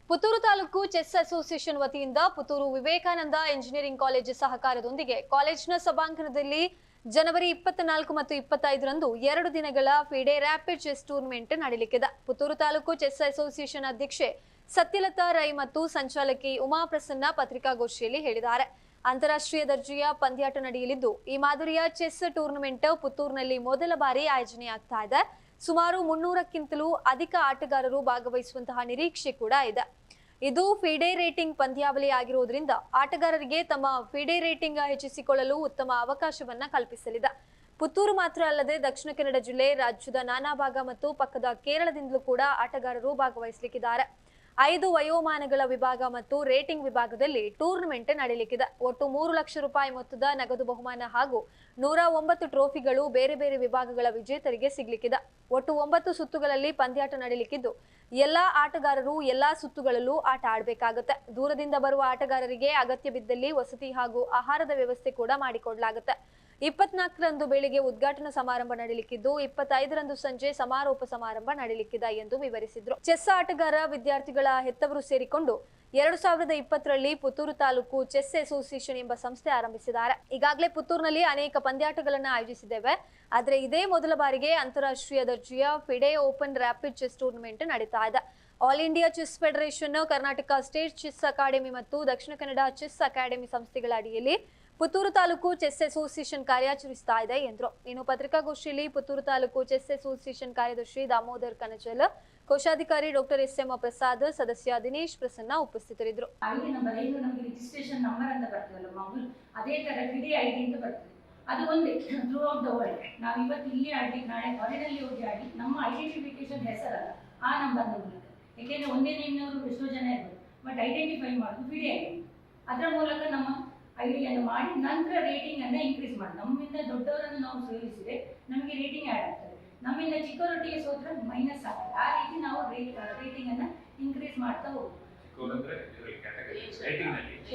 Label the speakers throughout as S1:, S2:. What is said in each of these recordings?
S1: Puttur taluk chess association ವತಿಯಿಂದ Puttur Vivekananda engineering college ಸಹಕಾರದೊಂದಿಗೆ ಕಾಲೇಜಿನ ಸಭಾಂಗಣದಲ್ಲಿ ಜನವರಿ 24 ಮತ್ತು 25ರಂದು 2 ದಿನಗಳ ಫಿಡೆ ರ್ಯಾಪಿಡ್ ಚೆಸ್ ಟೂರ್ನಮೆಂಟ್ ನಡೆಯಲಿದೆ. ಪುತ್ತೂರು ತಾಲೂಕು ಚೆಸ್ ಅಸೋಸಿಯೇಷನ್ ಅಧ್ಯಕ್ಷೆ ಸತ್ಯಲತಾ ರೈ ಮತ್ತು ಸಂಚಾಲಕಿ ಉಮಾ ಪ್ರಸನ್ನ ಪತ್ರಿಕಾಗೋಷ್ಠಿಯಲ್ಲಿ ಹೇಳಿದ್ದಾರೆ. ಅಂತಾರಾಷ್ಟ್ರೀಯ ದರ್ಜೆಯ ಪಂದ್ಯಾಟ ನಡೆಯಲಿದ್ದು ಈ ಮಾದರಿಯ ಚೆಸ್ ಟೂರ್ನಮೆಂಟ್ ಪುತ್ತೂರಿನಲ್ಲಿ ಮೊದಲ ಬಾರಿ ಆಯೋಜನೆಯಾಗ್ತಾ ಇದೆ. ಸುಮಾರು 300ಕ್ಕಿಂತಲೂ ಅಧಿಕ ಆಟಗಾರರು ಭಾಗವಹಿಸುವಂತಹ ನಿರೀಕ್ಷೆ ಕೂಡ ಇದೆ. ಇದು ಫಿಡೆ ರೇಟಿಂಗ್ ಪಂದ್ಯಾವಳಿ ಆಗಿರುವುದರಿಂದ ಆಟಗಾರರಿಗೆ ತಮ್ಮ ಫಿಡೆ ರೇಟಿಂಗ್ ಹೆಚ್ಚಿಸಿಕೊಳ್ಳಲು ಉತ್ತಮ ಅವಕಾಶವನ್ನ ಕಲ್ಪಿಸಲಿದೆ. ಪುತ್ತೂರು ಮಾತ್ರ ಅಲ್ಲದೆ ದಕ್ಷಿಣ ಕನ್ನಡ ಜಿಲ್ಲೆ, ರಾಜ್ಯದ ನಾನಾ ಭಾಗ ಮತ್ತು ಪಕ್ಕದ ಕೇರಳದಿಂದಲೂ ಕೂಡ ಆಟಗಾರರು ಭಾಗವಹಿಸಲಿದ್ದಾರೆ. 5 ವಯೋಮಾನಗಳ ವಿಭಾಗ ಮತ್ತು ರೇಟಿಂಗ್ ವಿಭಾಗದಲ್ಲಿ ಟೂರ್ನಮೆಂಟ್ ನಡೆಯಲಿದೆ. ಒಟ್ಟು 3 ಲಕ್ಷ ರೂಪಾಯಿ ಮೊತ್ತದ ನಗದು ಬಹುಮಾನ ಹಾಗೂ 109 ಟ್ರೋಫಿಗಳು ಬೇರೆ ಬೇರೆ ವಿಭಾಗಗಳ ವಿಜೇತರಿಗೆ ಸಿಗಲಿಕ್ಕಿದೆ. ಒಟ್ಟು 9 ಸುತ್ತುಗಳಲ್ಲಿ ಪಂದ್ಯಾಟ ನಡೆಯಲಿಕ್ಕಿದ್ದು ಎಲ್ಲಾ ಆಟಗಾರರು ಎಲ್ಲಾ ಸುತ್ತುಗಳಲ್ಲೂ ಆಟ ಆಡಬೇಕಾಗುತ್ತೆ. ದೂರದಿಂದ ಬರುವ ಆಟಗಾರರಿಗೆ ಅಗತ್ಯ ಬಿದ್ದಲ್ಲಿ ವಸತಿ ಹಾಗೂ ಆಹಾರದ ವ್ಯವಸ್ಥೆ ಕೂಡ ಮಾಡಿಕೊಡಲಾಗುತ್ತೆ. 24ರಂದು ಬೆಳಿಗ್ಗೆ ಉದ್ಘಾಟನಾ ಸಮಾರಂಭ ನಡೆಯಲಿಕ್ಕಿದ್ದು 25ರಂದು ಸಂಜೆ ಸಮಾರೋಪ ಸಮಾರಂಭ ನಡೆಯಲಿಕ್ಕಿದೆ ಎಂದು ವಿವರಿಸಿದ್ರು. ಚೆಸ್ ಆಟಗಾರ ವಿದ್ಯಾರ್ಥಿಗಳ ಹೆತ್ತವರು ಸೇರಿಕೊಂಡು 2020ರಲ್ಲಿ ಪುತ್ತೂರು ತಾಲೂಕು ಚೆಸ್ ಅಸೋಸಿಯೇಷನ್ ಎಂಬ ಸಂಸ್ಥೆ ಆರಂಭಿಸಿದ್ದಾರೆ. ಈಗಾಗಲೇ ಪುತ್ತೂರಿನಲ್ಲಿ ಅನೇಕ ಪಂದ್ಯಾಟಗಳನ್ನು ಆಯೋಜಿಸಿದ್ದೇವೆ. ಆದರೆ ಇದೇ ಮೊದಲ ಬಾರಿಗೆ ಅಂತಾರಾಷ್ಟ್ರೀಯ ದರ್ಜೆಯ FIDE open rapid chess tournament ನಡೀತಾ ಇದೆ. All India chess federation, Karnataka state chess academy ಮತ್ತು ದಕ್ಷಿಣ ಕನ್ನಡ ಚೆಸ್ ಅಕಾಡೆಮಿ ಸಂಸ್ಥೆಗಳ ಅಡಿಯಲ್ಲಿ ಪುತ್ತೂರು ತಾಲೂಕು ಚೆಸ್ ಅಸೋಸಿಯೇಷನ್ ಕಾರ್ಯಾಚರಿಸ್ತಾ ಇದೆ ಎಂದರು. ಇನ್ನು ಪತ್ರಿಕಾಗೋಷ್ಠಿಯಲ್ಲಿ ಪುತ್ತೂರು ತಾಲೂಕು ಚೆಸ್ ಅಸೋಸಿಯೇಷನ್ ಕಾರ್ಯದರ್ಶಿ ದಾಮೋದರ್ ಕನಜಲ್, ಕೋಶಾಧಿಕಾರಿ ಡಾಕ್ಟರ್ ಎಸ್.ಎಂ. ಪ್ರಸಾದ್, ಸದಸ್ಯ ದಿನೇಶ್ ಪ್ರಸನ್ನ ಉಪಸ್ಥಿತರಿದ್ದರು.
S2: ಐಡಿ ನಂಬರ್ ಏನು ನಮಗೆ ರಿಜಿಸ್ಟ್ರೇಷನ್ ನಂಬರ್ ಅಂತ ಬರ್ತದಲ್ಲ ಮಾಮೂಲು, ಅದೇ ತರ ಫಿಡೆ ಐಡಿ ಅಂತ ಬರ್ತದೆ. ಅದು ಒಂದೇ ಥ್ರೂ ಔಟ್ ದ ವರ್ಲ್ಡ್. ನಾವು ಇವತ್ತು ಇಲ್ಲಿ ಆಡಿ ನಾಳೆ ಫಾರಿನಲ್ಲಿ ಹೋಗಿ ಆಡಿ ನಮ್ಮ ಐಡೆಂಟಿಫಿಕೇಶನ್ ಹೆಸರಲ್ಲ ಆ ನಂಬರ್ನ ಮೂಲಕ. ಯಾಕೆಂದ್ರೆ ಒಂದೇ ನೇಮ್ನವರು ಎಷ್ಟೋ ಜನ ಇರ್ಬೋದು, ಬಟ್ ಐಡೆಂಟಿಫೈ ಮಾಡೋದು ಫಿಡೆ ಐಡಿ. ಅದರ ಮೂಲಕ ನಮ್ಮ ಐಡಿಯನ್ನು ಮಾಡಿ ನಂತರ ರೇಟಿಂಗ್ ಅನ್ನ ಇನ್ಕ್ರೀಸ್ ಮಾಡಿ, ನಮ್ಮಿಂದ ದೊಡ್ಡವರನ್ನು ನಾವು ಸೋಲಿಸಿದ್ರೆ ನಮಗೆ ರೇಟಿಂಗ್ ಆ್ಯಡ್ ಆಗ್ತದೆ, ನಮ್ಮಿಂದ ಚಿಕ್ಕವರೊಟ್ಟಿಗೆ ಸೋತ್ರ ಮೈನಸ್ ಆಗ್ತದೆ. ಆ ರೀತಿ ನಾವು ರೇಟಿಂಗ್ ಅನ್ನ ಇನ್ಕ್ರೀಸ್ ಮಾಡ್ತಾ ಹೋಗ್ತೀವಿ.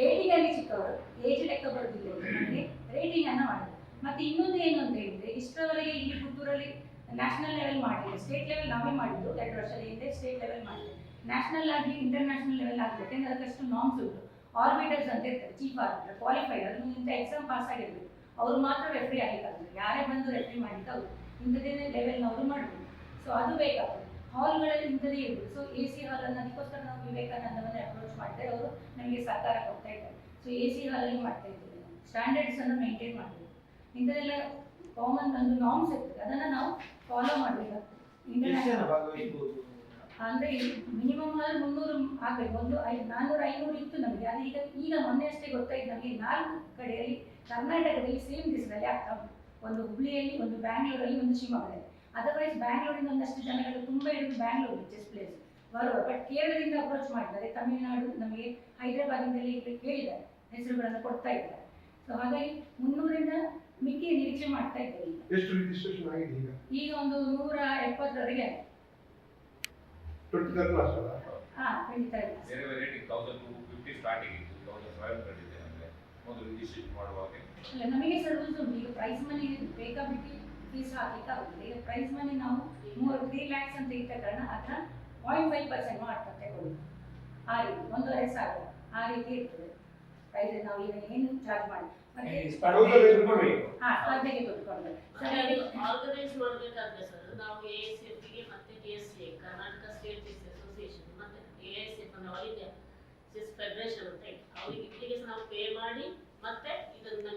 S2: ರೇಟಿಂಗ್ ಅಲ್ಲಿ ಚಿಕ್ಕವರು ಏಜ್ ಲೆಕ್ಕ ಬರೋದಿಲ್ಲ, ನಮಗೆ ರೇಟಿಂಗ್ ಅನ್ನ ಮಾಡೋದು. ಮತ್ತೆ ಇನ್ನೊಂದು ಏನು ಅಂತ ಹೇಳಿದ್ರೆ, ಇಷ್ಟರವರೆಗೆ ಇಲ್ಲಿ ಪುತ್ತೂರಲ್ಲಿ ನ್ಯಾಷನಲ್ ಲೆವೆಲ್ ಮಾಡಿಲ್ಲ, ಸ್ಟೇಟ್ ಲೆವೆಲ್ ನಾವೇ ಮಾಡಿದ್ದು 2 ವರ್ಷದ ಹಿಂದೆ. ಸ್ಟೇಟ್ ಲೆವೆಲ್ ಮಾಡಿದ್ದೆ, ನ್ಯಾಷನಲ್ ಆಗಲಿ ಇಂಟರ್ನ್ಯಾಷನಲ್ ಲೆವೆಲ್ ಆಗಬೇಕು. ಯಾಕಂದ್ರೆ ಅದಕ್ಕಷ್ಟು ನಾರ್ಮ್ಸ್ ಉಂಟು. ಆರ್ಬಿಟರ್ಸ್ ಅಂತ ಇರ್ತಾರೆ, ಚೀಫ್ ಆರ್ಬಿಟರ್, ಕ್ವಾಲಿಫೈಡ್, ಅದು ಇಂಥ ಎಕ್ಸಾಮ್ ಪಾಸ್ ಆಗಿರ್ಬೇಕು, ಅವರು ಮಾತ್ರ ರೆಫ್ರಿ ಆಗಲಿಕ್ಕಾಗ್ತದೆ. ಯಾರೇ ಬಂದು ರೆಫ್ರಿ ಮಾಡಿದ್ದು ಅವರು ಇಂಥದ್ದೇ ಲೆವೆಲ್ನವರು ಮಾಡಬೇಕು. ಸೊ ಅದು ಬೇಕಾಗ್ತದೆ. ಹಾಲ್ಗಳಲ್ಲಿ ಇಂಥದೇ ಇರಬೇಕು. ಸೊ AC ಹಾಲ್ ಅನ್ನು ಅದಕ್ಕೋಸ್ಕರ ನಾವು ವಿವೇಕಾನಂದವನ್ನು ಅಪ್ರೋಚ್ ಮಾಡಿದ್ರೆ ಅವರು ನಮಗೆ ಸಹಕಾರ ಕೊಡ್ತಾ ಇದ್ದಾರೆ. ಸೊ AC ಹಾಲಲ್ಲಿ ಮಾಡ್ತಾ ಇದ್ದೀವಿ. ಸ್ಟ್ಯಾಂಡರ್ಡ್ಸ್ ಅನ್ನು ಮೇಂಟೈನ್ ಮಾಡಬೇಕು. ಇಂಥದೆಲ್ಲ ಕಾಮನ್ ಒಂದು ನಾರ್ಮ್ಸ್ ಇರ್ತದೆ, ಅದನ್ನು ನಾವು ಫಾಲೋ ಮಾಡಬೇಕಾಗ್ತದೆ. ಅಂದರೆ ಮಿನಿಮಮ್ 300 ಆಗಬೇಕು. ಒಂದು 400-500 ಇತ್ತು ನಮಗೆ. ಅದು ಈಗ ಮೊನ್ನೆ ಅಷ್ಟೇ ಗೊತ್ತಾಯ್ತು ನಮಗೆ, 4 ಕಡೆಯಲ್ಲಿ ಕರ್ನಾಟಕದಲ್ಲಿ ಸೇಮ್ ದಿವಸದಲ್ಲಿ ಆಗ್ತಾ ಉಂಟು. ಒಂದು ಹುಬ್ಳಿಯಲ್ಲಿ, ಒಂದು ಬ್ಯಾಂಗ್ಳೂರಲ್ಲಿ, ಒಂದು ಶಿವಮೊಗ್ಗದಲ್ಲಿ. ಅದರ್ವೈಸ್ ಬ್ಯಾಂಗ್ಳೂರಿಂದ ಒಂದಷ್ಟು ಜನಗಳು ತುಂಬ ಇರೋದು ಬ್ಯಾಂಗ್ಳೂರು ಚೆಸ್ ಪ್ಲೇಸ್ ಬರುವ. ಬಟ್ ಕೇರಳದಿಂದ ಅಪ್ರೋಚ್ ಮಾಡಿದ್ದಾರೆ, ತಮಿಳುನಾಡು, ನಮಗೆ ಹೈದರಾಬಾದಿಂದಲೇ ಕೇಳಿದ್ದಾರೆ, ಹೆಸರುಗಳನ್ನು ಕೊಡ್ತಾ ಇದ್ದಾರೆ. ಸೊ ಹಾಗಾಗಿ 300ರಿಂದ ಮಿಕ್ಕಿ ನಿರೀಕ್ಷೆ ಮಾಡ್ತಾ ಇದ್ದೇವೆ. ಈಗ ಒಂದು 170ರವರೆಗೆ ಆಗಿದೆ.
S3: 23rd class ಅಲ್ಲ?
S2: ಹಾ, 23rd class.
S4: ಬೇರೆ ರೇಟಿಂಗ್ 1250 ಸ್ಟಾರ್ಟಿಂಗ್ ಇತ್ತು, 1700 ಇದೆ ಅಂದ್ರೆ ಮೊದಲು ರಿಜಿಸ್ಟ್ರೇಷನ್ ಮಾಡುವಾಗ.
S2: ಇಲ್ಲ, ನಮಗೆ ಸರ್ ರೂಲ್ಸ್ ಉಂಟು. ಈಗ ಪ್ರೈಸ್ ಮನಿ ಬೇಕಾಬಿಟ್ಟು ಫೀಸ್ ಹಾಕಲಿಕ್ಕೆ ಆಗುದಿಲ್ಲ. ಈಗ ಪ್ರೈಸ್ ಮನಿ ನಾವು 3 lakhs ಅಂತ ಇದ್ದ ಕಾರಣ ಅದನ್ನ 0.5% ಮಾಡ್ತಾ ತಗೊಳ್ಳುದು. ಆ ರೀತಿ 1.5 ಆ ರೀತಿ ಇರ್ತದೆ ಪ್ರೈಸ್. ನಾವು ಈಗ ಏನು ಚಾರ್ಜ್ ಮಾಡಿ ಮತ್ತೆ ಸ್ಪರ್ಧೆಗೆ ಕೊಟ್ಕೊಂಡು
S5: ಆರ್ಗನೈಸ್ ಮಾಡಬೇಕಾದ್ರೆ ಸರ್ ನಾವು AICF ಗೆ ಮತ್ತೆ KSCA, Karnataka state chess association, ಮತ್ತೆ AICF ಅಂದ್ರೆ ಆಲ್ ಇಂಡಿಯಾ ಚೆಸ್ ಫೆಡರೇಷನ್ ಅಂತ ಅವರಿಗೆ ಇಲ್ಲಿಗೆ ನಾವು ಪೇ ಮಾಡಿ ಮತ್ತೆ ಇದನ್ನ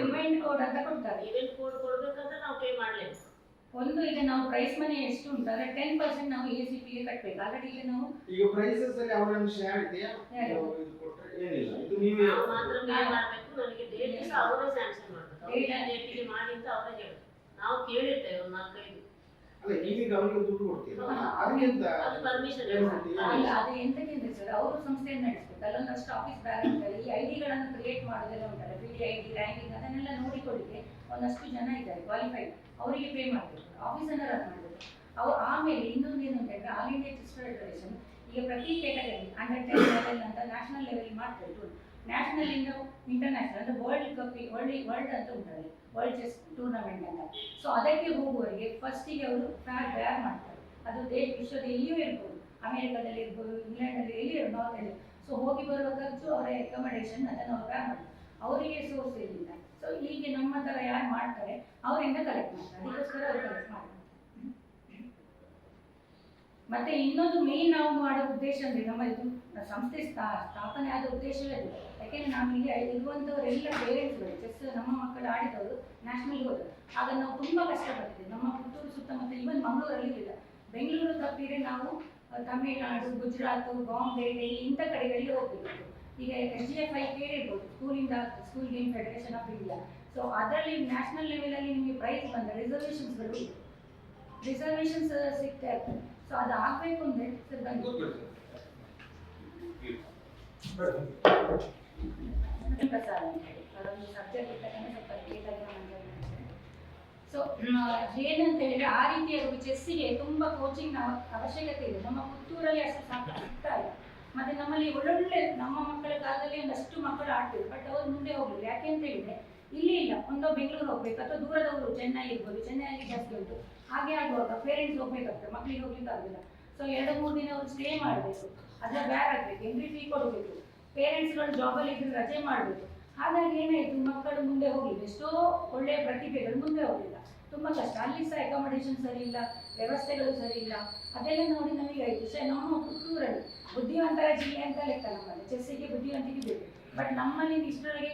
S2: ಇವೆಂಟ್ ಕೋಡ್ ಅಂತ ಕೊಡ್ತಾರೆ.
S5: ಇವೆಂಟ್ ಕೋಡ್ ಕೊಡಬೇಕಾದ್ರೆ ನಾವು ಪೇ ಮಾಡಲೇಬೇಕು.
S2: ಒಂದು ಈಗ ನಾವು ಪ್ರೈಸ್ ಮನಿ ಎಷ್ಟು ಉಂಟು ಅಂದ್ರೆ 10% ನಾವು ACP ಗೆ ಕಟ್ಟಬೇಕು. ಆಲ್ರೆಡಿ ಈಗ ನಾವು
S3: ಈಗ ಪ್ರೈಸಸ್ ಅಲ್ಲಿ ಅವರ ಶೇರ್ ಇದೆಯಾ? ಇದು ಕೊಟ್ಟರೆ ಏನಿಲ್ಲ, ಇದು ನೀವೇ
S5: ಮಾತ್ರ ಪೇ ಮಾಡಬೇಕು. ನನಗೆ ಡೇಟ್ ಸಹ ಅವರೇ ಸ್ಯಾಂಕ್ಷನ್ ಮಾಡಬೇಕು. ಡೇಟಿಗೆ ಮಾಡಿ ಅಂತ ಅವರೇ ಹೇಳಿ ನಾವು ಕೇಳಿರ್ತೇವೆ ಒಂದು 4-5.
S3: ಅಲ್ಲ, ನೀವೀಗ ಅವರಿಗೆ ದುಡ್ಡು ಕೊಡ್ತೀರಾ, ಅದಕ್ಕಿಂತ
S5: ಅದು ಪರ್ಮಿಷನ್
S2: ಅಲ್ಲ. ಅದು ಎಂತಕ್ಕಿಂತ ಸರ್, ಅವರು ಸಂಸ್ಥೆಯನ್ನು ನಡೆಸಬೇಕು. ಅಲ್ಲೊಂದಷ್ಟು ಆಫೀಸ್ ಬ್ಯಾಗ್ ಉಂಟಲ್ಲ, ಈ ಐಡಿಗಳನ್ನು ಕ್ರಿಯೇಟ್ ಮಾಡೋದೆಲ್ಲ ಉಂಟಲ್ಲ, ಫಿಡೆ ಐಡಿ, ರ್ಯಾಂಕಿಂಗ್, ಅದನ್ನೆಲ್ಲ ನೋಡಿಕೊಳ್ಳಿಕ್ಕೆ ಒಂದಷ್ಟು ಜನ ಇದ್ದಾರೆ ಕ್ವಾಲಿಫೈಡ್, ಅವರಿಗೆ ಪೇ ಮಾಡಬೇಕು, ಆಫೀಸನ್ನು ರನ್ ಮಾಡಬೇಕು. ಆಮೇಲೆ ಇನ್ನೊಂದು ಏನು ಅಂತ ಹೇಳಿದ್ರೆ, ಆಲ್ ಇಂಡಿಯಾ ಚೆಸ್ ಫೆಡರೇಷನ್ ಈಗ ಪ್ರತಿ ಕ್ಯಾಟಗರಿ ಅಂಡರ್ 10 ಲೆವೆಲ್ ಅಂತ ನ್ಯಾಷನಲ್ ಲೆವೆಲ್ ಮಾಡ್ತಾರೆ. ನ್ಯಾಷನಲ್ ಇಂದ ಇಂಟರ್ನ್ಯಾಷನಲ್ ಅಂದ್ರೆ ವರ್ಲ್ಡ್ ಕಪ್, ವರ್ಲ್ಡ್ ಅಂತ ಉಂಟಲ್ಲಿ, ವರ್ಲ್ಡ್ ಚೆಸ್ ಟೂರ್ನಮೆಂಟ್ ಅಂತ. ಸೊ ಅದಕ್ಕೆ ಹೋಗುವವರಿಗೆ ಫಸ್ಟಿಗೆ ಅವರು ಫ್ಲಾಗ್ ಬೇರ್ ಮಾಡ್ತಾರೆ. ಅದು ವಿಶ್ವದ ಎಲ್ಲಿಯೂ ಇರ್ಬೋದು, ಅಮೆರಿಕದಲ್ಲಿ ಇರ್ಬೋದು, ಇಂಗ್ಲೆಂಡಲ್ಲಿ ಅವ್ರಿಗೆ ಸೊ ಹೋಗಿ ಬರುವ ಖರ್ಚು ಅವರ ಅಕಾಮಡೇಷನ್ ಅದನ್ನು ಅವ್ರು ಬೇರೆ ಮಾಡ್ತಾರೆ, ಅವರಿಗೆ ಸೋರ್ಸ್ ಇರಲಿಲ್ಲ. ಸೊ ಹೀಗೆ ನಮ್ಮ ಥರ ಯಾರು ಮಾಡ್ತಾರೆ ಅವರಿಂದ ಕಲೆಕ್ಟ್ ಮಾಡ್ತಾರೆ, ಅದಕ್ಕೋಸ್ಕರ ಅವ್ರು ಕಲೆಕ್ಟ್ ಮಾಡ್ತಾರೆ. ಮತ್ತೆ ಇನ್ನೊಂದು ಮೇನ್ ನಾವು ಮಾಡೋ ಉದ್ದೇಶ ಅಂದರೆ ನಮ್ಮ ಇದು ಸಂಸ್ಥೆ ಸ್ಥಾಪನೆ ಆದ ಉದ್ದೇಶವೇ ಅದು. ಯಾಕೆಂದರೆ ನಾವು ಇಲ್ಲಿ ಇರುವಂಥವರೆಲ್ಲ ಪೇರೆಂಟ್ಸ್ಗಳು ಚೆಸ್ ನಮ್ಮ ಮಕ್ಕಳು ಆಡಿದವರು ನ್ಯಾಷನಲ್ಗೆ ಹೋದರು. ಆಗ ನಾವು ತುಂಬ ಕಷ್ಟಪಟ್ಟಿದ್ದೇವೆ. ನಮ್ಮ ಪುತ್ತೂರು ಸುತ್ತಮುತ್ತ ಈವನ್ ಮಂಗಳೂರಲ್ಲಿ ಇಲ್ಲ, ಬೆಂಗಳೂರು ತಪ್ಪಿದರೆ ನಾವು ತಮಿಳುನಾಡು, ಗುಜರಾತ್, ಬಾಂಬೆ, ಡೆಲ್ಲಿ ಇಂಥ ಕಡೆಗಳಿಗೆ ಹೋಗಬೇಕಿತ್ತು. ಈಗ SGFI ಕೇಳಿರ್ಬೋದು, school game federation of India. So ಅದರಲ್ಲಿ ನ್ಯಾಷನಲ್ ಲೆವೆಲಲ್ಲಿ ನಿಮಗೆ ಪ್ರೈಸ್ ಬಂದ ರಿಸರ್ವೇಷನ್ಸ್ಗಳು ಸಿಗ್ತಾ ಇರ್ತದೆ. ಸೊ ಅದು ಆಗಬೇಕು ಅಂದರೆ ಸರ್ ಬನ್ನಿ ಪ್ರಸಾರ ಅಂತ ಹೇಳಿ ಅದೊಂದು ಸಬ್ಜೆಕ್ಟ್ ಇರ್ತಕ್ಕಂಥ ಸ್ವಲ್ಪ ಲೇಟಾಗಿ ಸೊ ಏನಂತ ಹೇಳಿದ್ರೆ ಆ ರೀತಿಯ ಚೆಸ್ಸಿಗೆ ತುಂಬ ಕೋಚಿಂಗ್ ಅವಶ್ಯಕತೆ ಇದೆ. ನಮ್ಮ ಪುತ್ತೂರಲ್ಲಿ ಅಷ್ಟು ಸಿಗ್ತಾ ಇಲ್ಲ. ಮತ್ತು ನಮ್ಮಲ್ಲಿ ಒಳ್ಳೊಳ್ಳೆ ನಮ್ಮ ಮಕ್ಕಳ ಕಾಲದಲ್ಲಿ ಒಂದಷ್ಟು ಮಕ್ಕಳು ಆಡ್ತಿದ್ರು, ಬಟ್ ಅವ್ರು ಮುಂದೆ ಹೋಗಲಿಲ್ಲ. ಯಾಕೆ ಅಂತ ಹೇಳಿದ್ರೆ ಇಲ್ಲಿ ಇಲ್ಲ, ಒಂದೋ ಬೆಂಗಳೂರು ಹೋಗ್ಬೇಕು ಅಥವಾ ದೂರದವರು ಚೆನ್ನೈ ಇರ್ಬೋದು, ಚೆನ್ನೈಯಲ್ಲಿ ಜಾಸ್ತಿ ಉಂಟು. ಹಾಗೆ ಆಗುವಾಗ ಪೇರೆಂಟ್ಸ್ ಹೋಗ್ಬೇಕಾಗ್ತದೆ, ಮಕ್ಕಳಿಗೆ ಹೋಗ್ಲಿಕ್ಕೆ ಆಗೋದಿಲ್ಲ. ಸೊ 2-3 ದಿನ ಅವ್ರು ಸ್ಟೇ ಮಾಡಬೇಕು, ಅದರ ಬ್ಯಾಗ್ ಆಗಬೇಕು, ಎಂಟ್ರಿ ಫೀ ಕೊಡಬೇಕು, ಪೇರೆಂಟ್ಸ್ಗಳು ಜಾಬಲ್ಲಿ ಇದ್ರೆ ರಜೆ ಮಾಡಬೇಕು. ಹಾಗಾಗಿ ಏನಾಯಿತು, ಮಕ್ಕಳು ಮುಂದೆ ಹೋಗಲಿಲ್ಲ. ಎಷ್ಟೋ ಒಳ್ಳೆಯ ಪ್ರತಿಭೆಗಳು ಮುಂದೆ ಹೋಗಲಿಲ್ಲ, ತುಂಬ ಕಷ್ಟ. ಅಲ್ಲಿ ಸಹ ಅಕಾಮಡೇಷನ್ ಸರಿ ಇಲ್ಲ, ವ್ಯವಸ್ಥೆಗಳು ಸರಿ ಇಲ್ಲ. ಅದೆಲ್ಲ ನೋಡಿ ನಮಗೆ ಆಯಿತು, ನಮ್ಮ ಪುತ್ತೂರಲ್ಲಿ ಬುದ್ಧಿವಂತರ ಜಿಲ್ಲೆ ಅಂತ ಲೆಕ್ಕ. ನಮ್ಮಲ್ಲಿ ಚೆಸ್ಸಿಗೆ ಬುದ್ಧಿವಂತಿಕೆ ಬೇಕು, ಬಟ್ ನಮ್ಮಲ್ಲಿ ಇಷ್ಟರೊಳಗೆ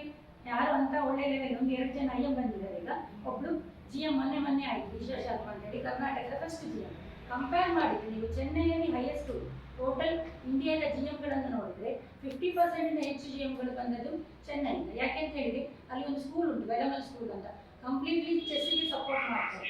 S2: ಯಾರು ಅಂತ ಒಳ್ಳೆ ಲೆವೆಲ್ 1-2 ಜನ IM ಬಂದಿದ್ದಾರೆ. ಈಗ ಒಬ್ಬಳು GM ಮೊನ್ನೆ ಆಯಿತು, ಈಶಾ ಶರ್ಮಾ ಅಂತೇಳಿ, ಕರ್ನಾಟಕದ ಫಸ್ಟ್ GM. ಕಂಪೇರ್ ಮಾಡಿದರೆ ನೀವು ಚೆನ್ನೈಯಲ್ಲಿ ಹೈಯೆಸ್ಟ್ ಟೋಟಲ್ ಇಂಡಿಯಾದ GMಗಳನ್ನು ನೋಡಿದರೆ 50% ಹೆಚ್ಚು GMಗಳು ಬಂದದ್ದು ಚೆನ್ನೈಯಿಂದ. ಯಾಕೆಂತ ಹೇಳಿದರೆ ಅಲ್ಲಿ ಒಂದು ಸ್ಕೂಲ್ ಉಂಟು, ವೆಲಮಲ್ ಸ್ಕೂಲ್ ಅಂತ, ಕಂಪ್ಲೀಟ್ಲಿ ಚೆಸ್ಸಿಗೆ ಸಪೋರ್ಟ್ ಮಾಡ್ತಾರೆ.